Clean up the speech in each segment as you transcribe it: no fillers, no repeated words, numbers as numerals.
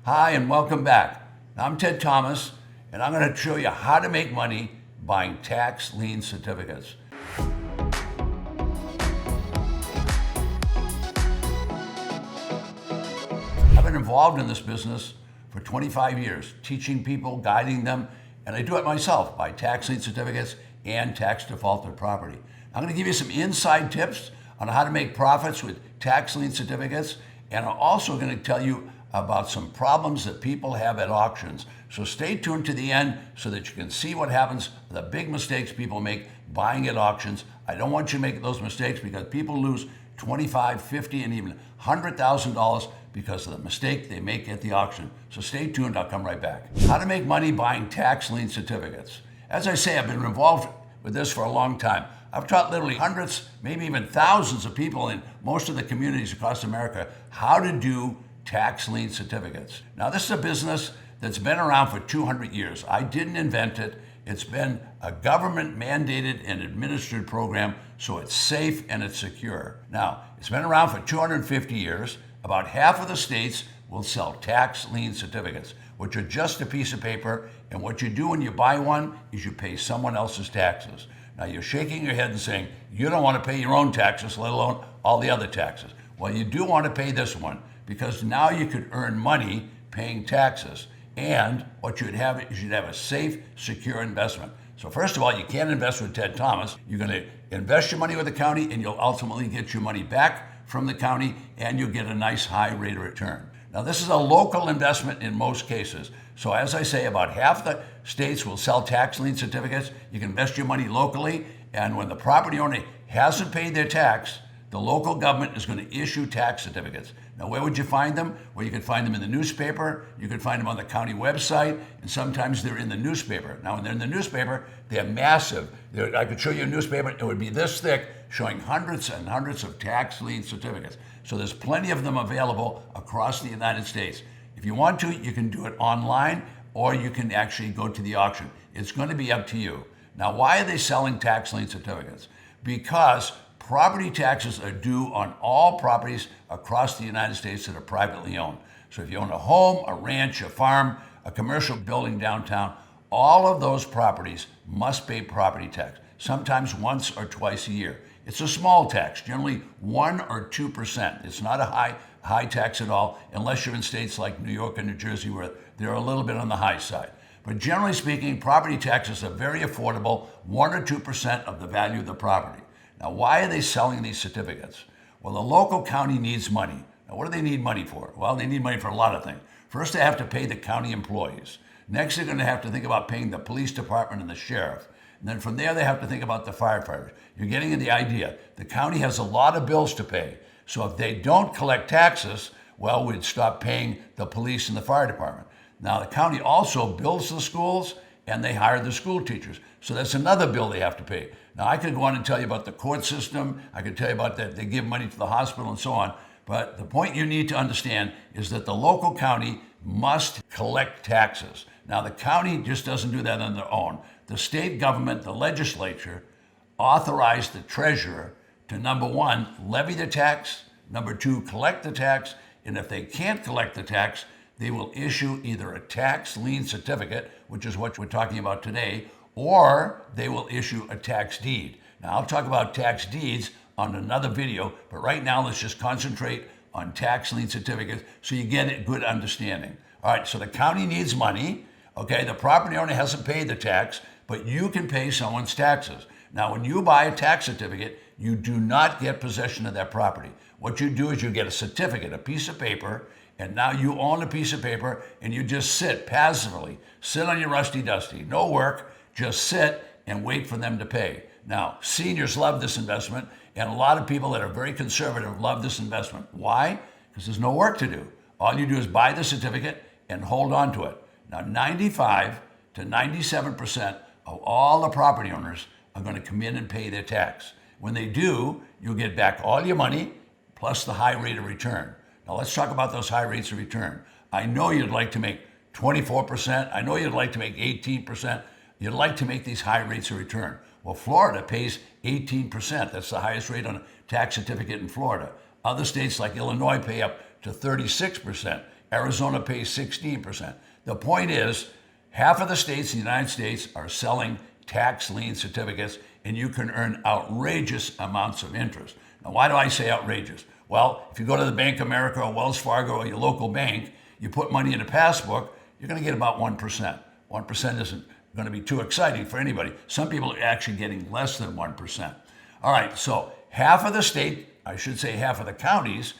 Hi, and welcome back. I'm Ted Thomas, and I'm going to show you how to make money buying tax lien certificates. I've been involved in this business for 25 years, teaching people, guiding them, and I do it myself, buy tax lien certificates and tax defaulted property. I'm going to give you some inside tips on how to make profits with tax lien certificates, and I'm also going to tell you about some problems that people have at auctions. So stay tuned to the end so that you can see what happens, the big mistakes people make buying at auctions. I don't want you to make those mistakes because people lose $25, $50, and even $100,000 because of the mistake they make at the auction. So stay tuned, I'll come right back. How to make money buying tax lien certificates. As I say, I've been involved with this for a long time. I've taught literally hundreds, maybe even thousands of people in most of the communities across America how to do tax lien certificates. Now, this is a business that's been around for 200 years. I didn't invent it. It's been a government mandated and administered program, so it's safe and it's secure. Now, it's been around for 250 years. About half of the states will sell tax lien certificates, which are just a piece of paper, and what you do when you buy one is you pay someone else's taxes. Now, you're shaking your head and saying, you don't want to pay your own taxes, let alone all the other taxes. Well, you do want to pay this one, because now you could earn money paying taxes. And what you'd have is you'd have a safe, secure investment. So first of all, you can't invest with Ted Thomas. You're going to invest your money with the county, and you'll ultimately get your money back from the county, and you'll get a nice high rate of return. Now, this is a local investment in most cases. So as I say, about half the states will sell tax lien certificates. You can invest your money locally, and when the property owner hasn't paid their tax, the local government is going to issue tax certificates. Now, where would you find them? Well, you could find them in the newspaper, you could find them on the county website, and sometimes they're in the newspaper. Now, when they're in the newspaper, they're massive. I could show you a newspaper, it would be this thick, showing hundreds and hundreds of tax lien certificates. So there's plenty of them available across the United States. If you want to, you can do it online, or you can actually go to the auction. It's going to be up to you. Now, why are they selling tax lien certificates? Because property taxes are due on all properties across the United States that are privately owned. So if you own a home, a ranch, a farm, a commercial building downtown, all of those properties must pay property tax, sometimes once or twice a year. It's a small tax, generally 1 or 2%. It's not a high tax at all, unless you're in states like New York and New Jersey where they're a little bit on the high side. But generally speaking, property taxes are very affordable, 1 or 2% of the value of the property. Now, why are they selling these certificates? Well, the local county needs money. Now, what do they need money for? Well, they need money for a lot of things. First, they have to pay the county employees. Next, they're going to have to think about paying the police department and the sheriff. And then from there, they have to think about the firefighters. You're getting the idea. The county has a lot of bills to pay. So if they don't collect taxes, well, we'd stop paying the police and the fire department. Now, the county also builds the schools and they hire the school teachers. So that's another bill they have to pay. Now, I could go on and tell you about the court system. I could tell you about that they give money to the hospital and so on. But the point you need to understand is that the local county must collect taxes. Now, the county just doesn't do that on their own. The state government, the legislature, authorized the treasurer to, number one, levy the tax, number two, collect the tax, and if they can't collect the tax, they will issue either a tax lien certificate, which is what we're talking about today, or they will issue a tax deed. Now, I'll talk about tax deeds on another video, but right now let's just concentrate on tax lien certificates so you get a good understanding. All right, so the county needs money. Okay, the property owner hasn't paid the tax, but you can pay someone's taxes. Now, when you buy a tax certificate, you do not get possession of that property. What you do is you get a certificate, a piece of paper, and now you own a piece of paper and you just sit passively, sit on your rusty dusty, no work, just sit and wait for them to pay. Now, seniors love this investment, and a lot of people that are very conservative love this investment. Why? Because there's no work to do. All you do is buy the certificate and hold on to it. Now, 95 to 97% of all the property owners are going to come in and pay their tax. When they do, you'll get back all your money plus the high rate of return. Now, let's talk about those high rates of return. I know you'd like to make 24%. I know you'd like to make 18%. You'd like to make these high rates of return. Well, Florida pays 18%. That's the highest rate on a tax certificate in Florida. Other states like Illinois pay up to 36%. Arizona pays 16%. The point is, half of the states in the United States are selling tax lien certificates, and you can earn outrageous amounts of interest. Now, why do I say outrageous? Well, if you go to the Bank of America or Wells Fargo or your local bank, you put money in a passbook, you're going to get about 1%. 1% isn't going to be too exciting for anybody. Some people are actually getting less than 1%. All right, so half of the state, I should say half of the counties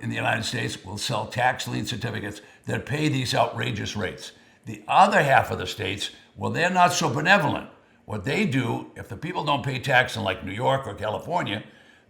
in the United States will sell tax lien certificates that pay these outrageous rates. The other half of the states, well, they're not so benevolent. What they do, if the people don't pay tax in like New York or California,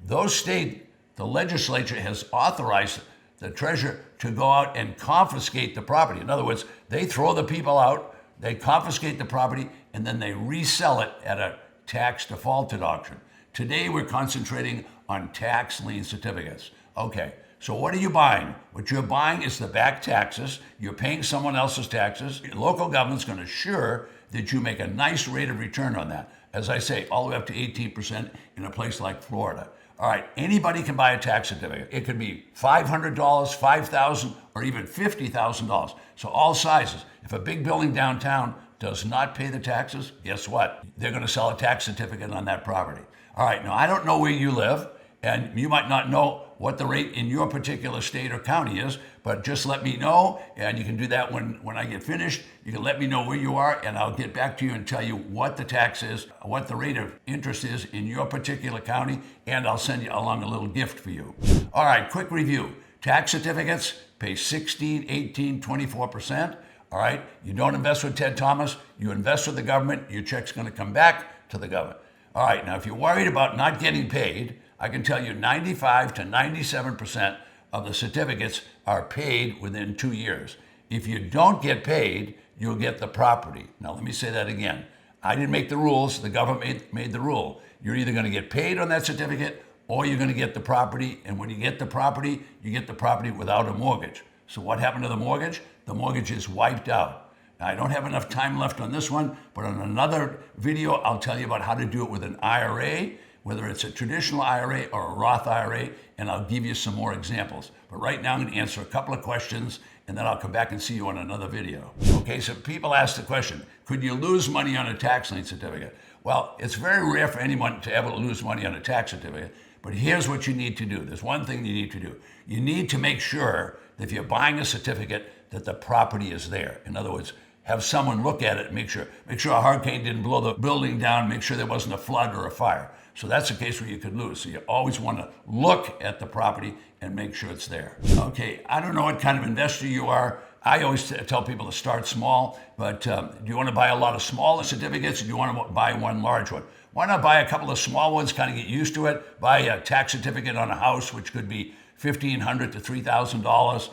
those states, the legislature has authorized the treasurer to go out and confiscate the property. In other words, they throw the people out, they confiscate the property, and then they resell it at a tax defaulted auction. Today, we're concentrating on tax lien certificates. Okay, so what are you buying? What you're buying is the back taxes. You're paying someone else's taxes. Your local government's going to assure that you make a nice rate of return on that. As I say, all the way up to 18% in a place like Florida. All right, anybody can buy a tax certificate. It could be $500, $5,000, or even $50,000. So all sizes. If a big building downtown does not pay the taxes, guess what? They're going to sell a tax certificate on that property. All right, now I don't know where you live, and you might not know what the rate in your particular state or county is, but just let me know, and you can do that when I get finished. You can let me know where you are, and I'll get back to you and tell you what the tax is, what the rate of interest is in your particular county, and I'll send you along a little gift for you. All right, quick review. Tax certificates pay 16, 18, 24%. All right, you don't invest with Ted Thomas, you invest with the government, your check's gonna come back to the government. All right, now if you're worried about not getting paid, I can tell you 95 to 97% of the certificates are paid within 2 years. If you don't get paid, you'll get the property. Now, let me say that again. I didn't make the rules. The government made the rule. You're either going to get paid on that certificate or you're going to get the property. And when you get the property, you get the property without a mortgage. So what happened to the mortgage? The mortgage is wiped out. Now, I don't have enough time left on this one, but on another video, I'll tell you about how to do it with an IRA, whether it's a traditional IRA or a Roth IRA, and I'll give you some more examples. But right now I'm going to answer a couple of questions, and then I'll come back and see you on another video. Okay, so people ask the question, could you lose money on a tax lien certificate? Well, it's very rare for anyone to ever lose money on a tax certificate, but here's what you need to do. There's one thing you need to do. You need to make sure that if you're buying a certificate, that the property is there. In other words, have someone look at it and make sure a hurricane didn't blow the building down, make sure there wasn't a flood or a fire. So that's a case where you could lose. So you always want to look at the property and make sure it's there. Okay, I don't know what kind of investor you are. I always tell people to start small, but do you want to buy a lot of smaller certificates or do you want to buy one large one? Why not buy a couple of small ones, kind of get used to it, buy a tax certificate on a house, which could be $1,500 to $3,000.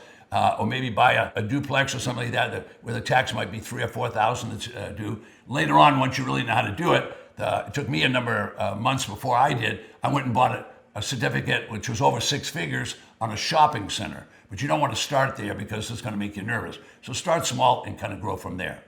Or maybe buy a duplex or something like that where the tax might be $3,000 or $4,000 that's due. Later on, once you really know how to do it, it took me a number of months before I did. I went and bought a certificate which was over 6 figures on a shopping center. But you don't want to start there because it's going to make you nervous. So start small and kind of grow from there.